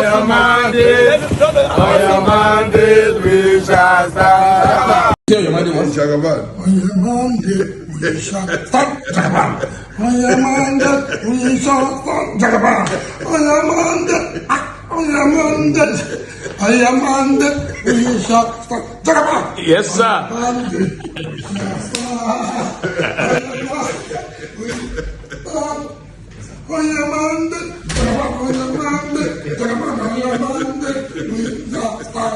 your mandate, we shall stand. Tell your mandate what? Jagaban. On your mandate, we shall stop Jagaban. On your mandate, we shall stop Jagaban. On your mandate, on your mandate, on your mandate, we shall stop Jagaban. Yes, sir. Mandate, we shall stop. On your mandate, Jagaban, on your mandate, Jagaban, on your mandate, we shall stop.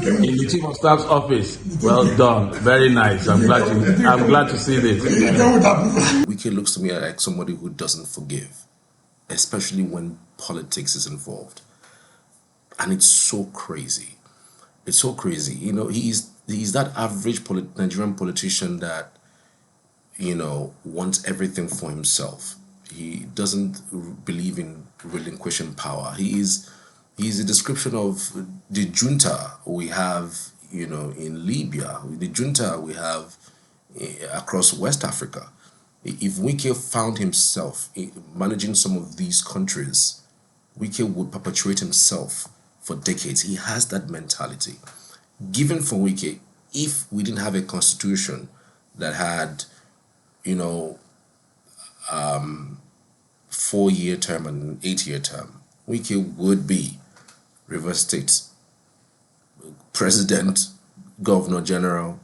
In the Chief of Staff's office. Well done. Very nice. I'm glad to see this. Wike looks to me like somebody who doesn't forgive, especially when politics is involved. And it's so crazy. It's so crazy. You know, he's that average Nigerian politician that, you know, wants everything for himself. He doesn't believe in relinquishing power. He's a description of the junta we have, you know, in Libya, the junta we have across West Africa. If Wike found himself managing some of these countries, Wike would perpetuate himself for decades. He has that mentality. Given for Wike, if we didn't have a constitution that had, you know, 4-year term and 8-year term, Wike would be Rivers State President, Governor General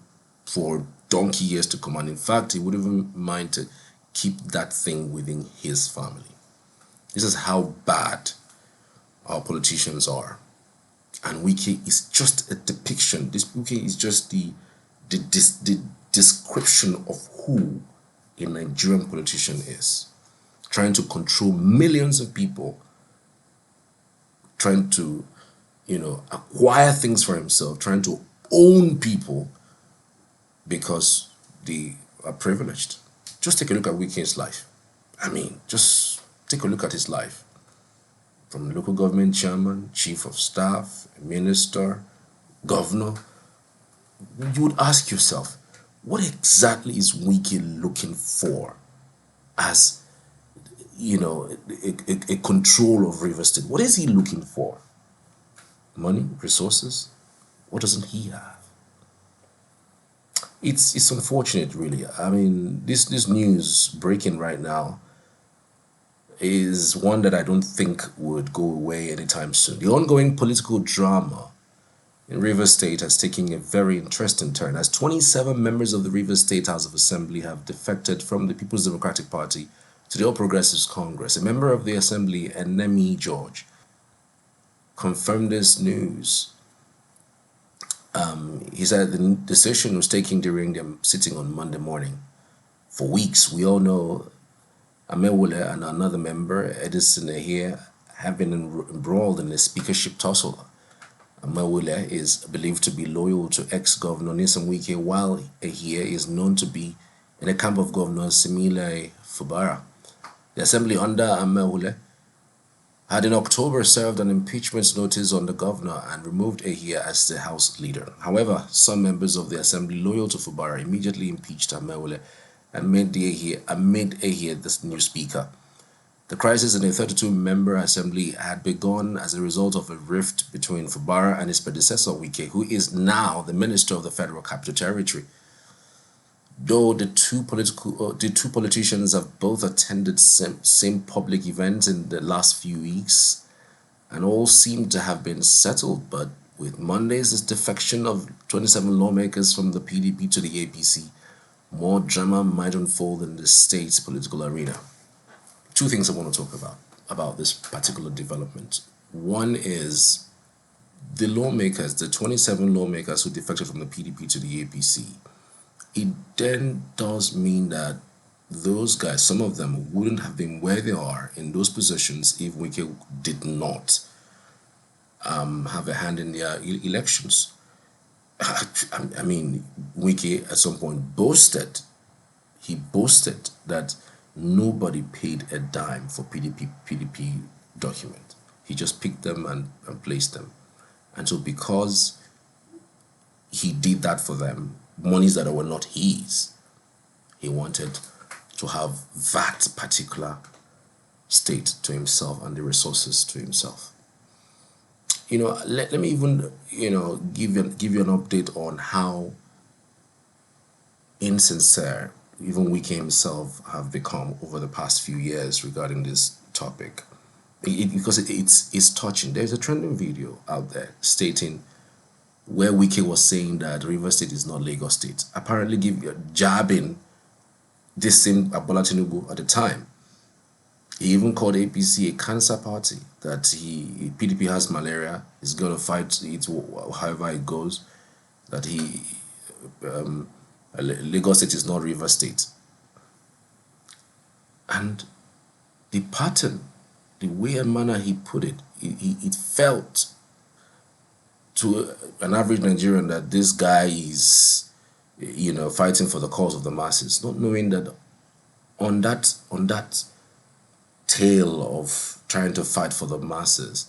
for donkey years to come. And in fact, he wouldn't even mind to keep that thing within his family. This is how bad our politicians are. And Wike is just a depiction. This Wike is just the description of who a Nigerian politician is. Trying to control millions of people, trying to, you know, acquire things for himself, trying to own people because they are privileged. Just take a look at Wike's life. I mean, just take a look at his life. From local government chairman, chief of staff, minister, governor. You would ask yourself, what exactly is Wike looking for as, you know, a control of Rivers State? What is he looking for? Money, resources? What doesn't he have? It's unfortunate, really. I mean, this news breaking right now is one that I don't think would go away anytime soon. The ongoing political drama in Rivers State has taken a very interesting turn, as 27 members of the Rivers State House of Assembly have defected from the People's Democratic Party to the All Progressives Congress. A member of the Assembly, Enemi George, confirmed this news. He said the decision was taken during them sitting on Monday morning. For weeks, we all know Amewule and another member, Edison here, have been embroiled in a speakership tussle. Amewule is believed to be loyal to ex-governor Nyesom Wike, while Ehie is known to be in the camp of Governor Simile Fubara. The Assembly under Amewule had in October served an impeachment notice on the governor and removed Ehie as the House leader. However, some members of the Assembly loyal to Fubara immediately impeached Amewule and made Ehie the new speaker. The crisis in the 32-member Assembly had begun as a result of a rift between Fubara and his predecessor Wike, who is now the Minister of the Federal Capital Territory. Though the two politicians have both attended same public events in the last few weeks, and all seem to have been settled, but with Monday's defection of 27 lawmakers from the PDP to the APC, more drama might unfold in the state's political arena. Two things I want to talk about this particular development. One is the lawmakers, the 27 lawmakers who defected from the PDP to the APC. It then does mean that those guys, some of them, wouldn't have been where they are in those positions if Wike did not have a hand in their elections. I mean, Wike at some point boasted that nobody paid a dime for PDP document. He just picked them and placed them. And so because he did that for them, monies that were not his, he wanted to have that particular state to himself and the resources to himself. You know, let me even, you know, give you an update on how insincere even Wike himself have become over the past few years regarding this topic. Because it's touching. There's a trending video out there stating where Wike was saying that Rivers State is not Lagos State. Apparently jabbing this same Bola Tinubu at the time. He even called APC a cancer party, that PDP has malaria, is going to fight it however it goes, that Lagos State is not River State. And the pattern, the way and manner he put it, it felt to an average Nigerian that this guy is, you know, fighting for the cause of the masses, not knowing that on that tale of trying to fight for the masses,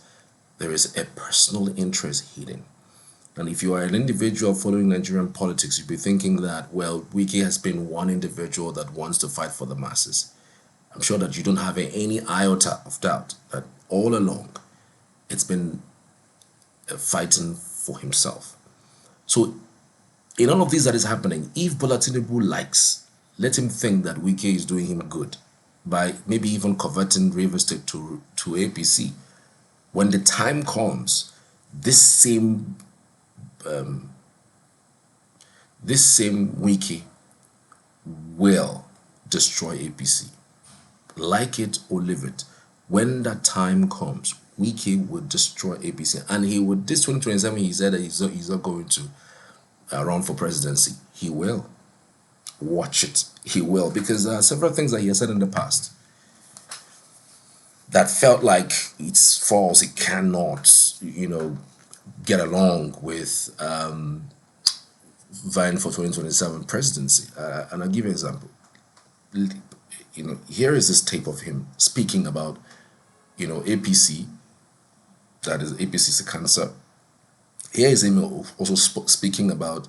there is a personal interest hidden. And if you are an individual following Nigerian politics, you'd be thinking that, well, Wike has been one individual that wants to fight for the masses. I'm sure that you don't have any iota of doubt that all along it's been fighting for himself. So in all of this that is happening, if Bola Tinubu likes, let him think that Wike is doing him good by maybe even converting Rivers State to APC. When the time comes, this same Wike will destroy APC. Like it or leave it. When that time comes, Wike will destroy APC. And he would, this 2027, he said that he's not going to run for presidency. He will. Watch it. He will. Because there are several things that he has said in the past that felt like it's false. It cannot, you know, get along with vying for 2027 presidency. And I'll give you an example. You know, here is this tape of him speaking about, you know, APC, that is, APC is a cancer. Here is him also speaking about,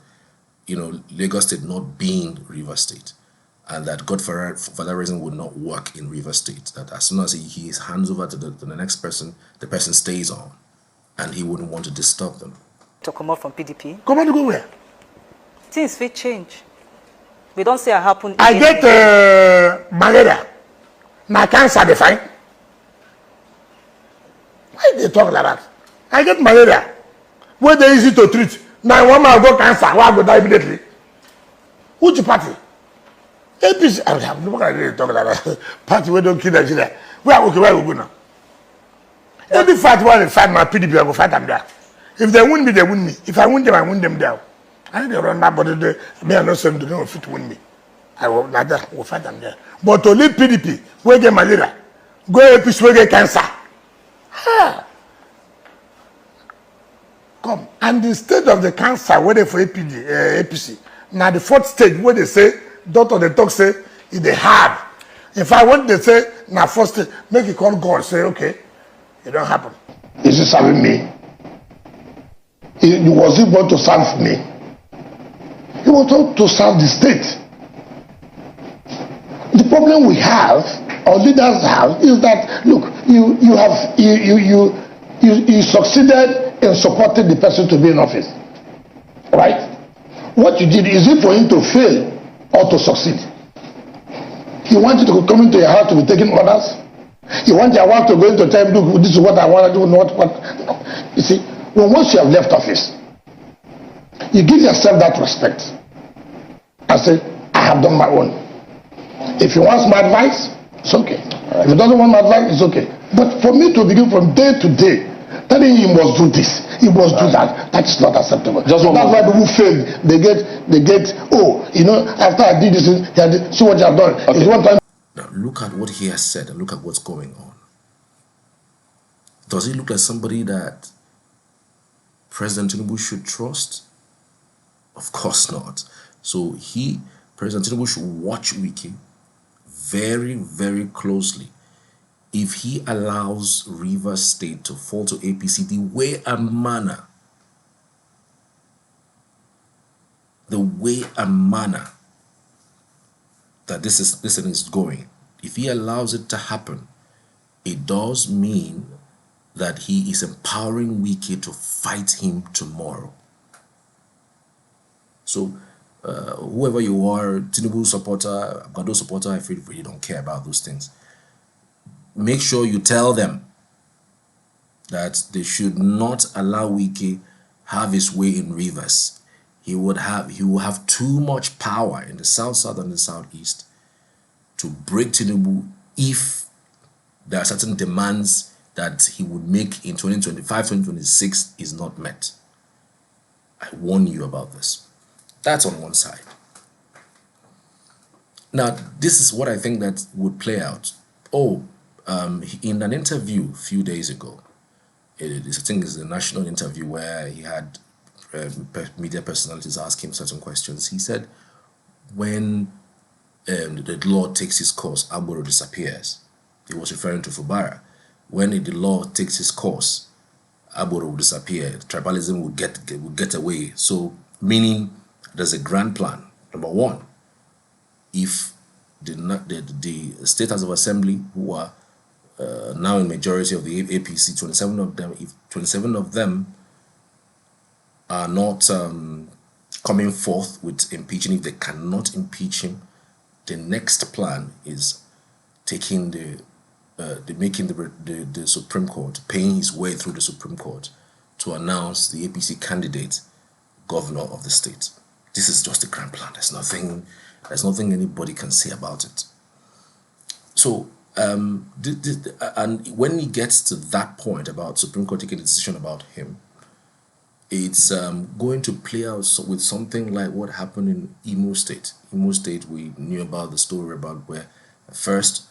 you know, Lagos State not being River State, and that God for that reason would not work in River State, that as soon as he hands over to the next person, the person stays on, and he wouldn't want to disturb them. To come out from PDP. Come on, go where? Things will change. We don't see it happen. I get malaria. My cancer defined. Why they talk like that? I get malaria. Where they easy to treat. Now one man go cancer, why I go die immediately? Which party? APC. I'm not going to talk like that. Party where don't kill Nigeria. Where we go now? Any fight where they fight my PDP, I go fight them there. If they win me, they win me. If I win them, I win them there. I think they run that, but me I know some don't fit win me. I will not that will fight them there. But to leave PDP, we get malaria, go APC, we get cancer. Ah. Come, and the stage of the cancer, whether for APC, now the fourth stage where they say, doctor they talk say, is they hard. In fact, when they say, now first stage, make it call God, say, okay, it don't happen. Is he serving me? Was he going to serve me? He wanted to serve the state. The problem we have, or leaders have, is that look, you succeeded in supporting the person to be in office, right? What you did, is it for him to fail or to succeed? You want you to come into your house to be taking orders. You want your wife to go into time, look, this is what I want to do, not what. No. You see, when once you have left office, you give yourself that respect. I say, I have done my own. If you want my advice, it's okay. If you don't want my advice, it's okay. But for me to begin from day to day, telling you must do this, you must do that, that is not acceptable. Just so that's why people fail. They get, oh, you know, after I did this, see what you have done. Okay. One time. Now look at what he has said and look at what's going on. Does he look like somebody that President Tinubu should trust? Of course not. So President Tinubu should watch Wike very, very closely. If he allows Rivers State to fall to APC, the way and manner that this thing is going, if he allows it to happen, it does mean that he is empowering Wike to fight him tomorrow. So whoever you are, Tinubu supporter, Gbado supporter, I feel really don't care about those things. Make sure you tell them that they should not allow Wike have his way in Rivers. He will have too much power in the south, and the southeast to break Tinubu if there are certain demands that he would make in 2025, 2026 is not met. I warn you about this. That's on one side. Now, this is what I think that would play out. In an interview a few days ago, I think it's a national interview where he had media personalities ask him certain questions. He said, when the law takes its course, Agboro disappears. He was referring to Fubara. When the law takes its course, Agboro will disappear. Tribalism will get away. So, meaning there's a grand plan. Number one, if the State House of Assembly, who are now in majority of the APC, 27 of them, if 27 of them are not coming forth with impeaching, if they cannot impeach him, the next plan is taking making the Supreme Court, paying his way through the Supreme Court to announce the APC candidate governor of the state. This is just a grand plan. There's nothing anybody can say about it. So, and when he gets to that point about Supreme Court taking a decision about him, it's going to play out with something like what happened in Imo State. Imo State, we knew about the story about where first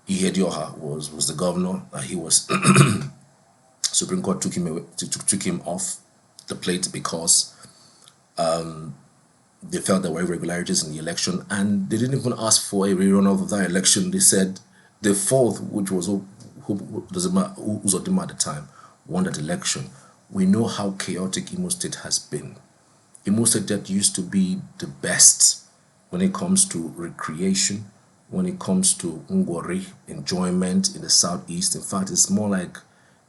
Ihedioha was the governor. He was Supreme Court took him off the plate because they felt there were irregularities in the election, and they didn't even ask for a rerun of that election. They said the fourth, which was Uzodinma at the time, won that election. We know how chaotic Imo State has been. Imo State that used to be the best when it comes to recreation, when it comes to Ngwari, enjoyment in the southeast. In fact, it's more like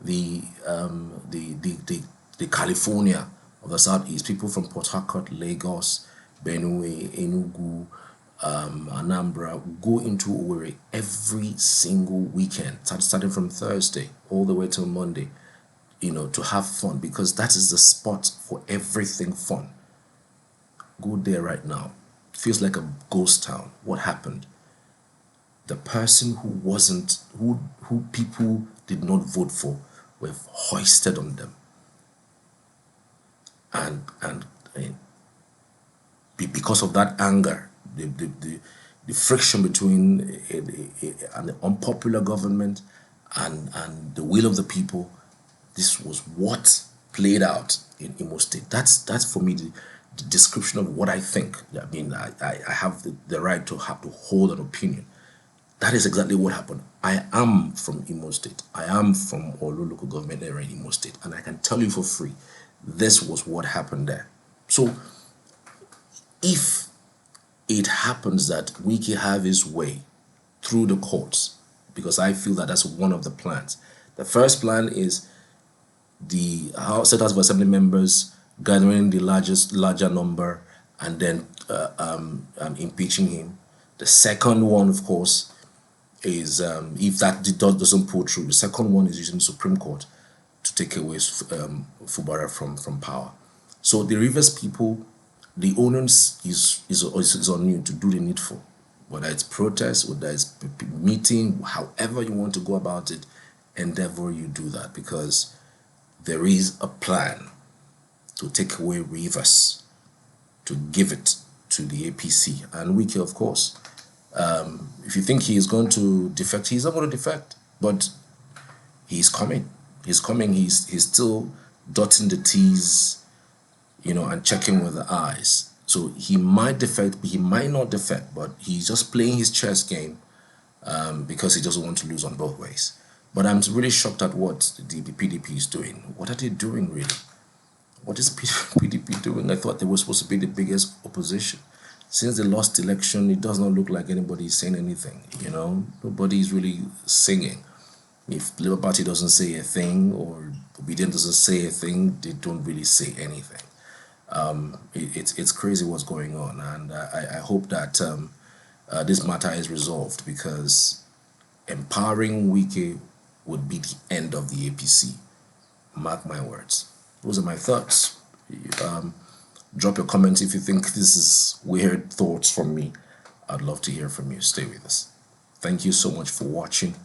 the California of the southeast. People from Port Harcourt, Lagos, Benue, Enugu, Anambra go into Owerri every single weekend, starting from Thursday all the way till Monday, to have fun, because that is the spot for everything fun. Go there right now. It feels like a ghost town. What happened? The person who people did not vote for were hoisted on them. And because of that anger, the friction between an unpopular government and the will of the people, this was what played out in Imo State. That's for me the description of what I think. I mean, I have the right to hold an opinion. That is exactly what happened. I am from Imo State. I am from Olu local government area in Imo State, and I can tell you for free, this was what happened there. So, if it happens that Wike have his way through the courts, because I feel that that's one of the plans. The first plan is the State House of Assembly members gathering the larger number and then impeaching him. The second one, of course, is if that doesn't pull through, the second one is using the Supreme Court to take away Fubara from power. So the Rivers people, the onus is on you to do the needful, whether it's protest, whether it's meeting, however you want to go about it, endeavor you do that, because there is a plan to take away Rivers, to give it to the APC. And Wike, of course, if you think he is going to defect, he's not going to defect, but he's coming. He's coming. He's still dotting the T's, and checking with the I's. So he might defect, he might not defect, but he's just playing his chess game because he doesn't want to lose on both ways. But I'm really shocked at what the PDP is doing. What are they doing, really? What is PDP doing? I thought they were supposed to be the biggest opposition. Since they lost the election, it does not look like anybody is saying anything, Nobody is really singing. If Labour Party doesn't say a thing or Obedient doesn't say a thing, they don't really say anything. It's crazy what's going on, and I hope that this matter is resolved, because empowering Wike would be the end of the APC. Mark my words. Those are my thoughts. Drop your comments if you think this is weird thoughts from me. I'd love to hear from you. Stay with us. Thank you so much for watching.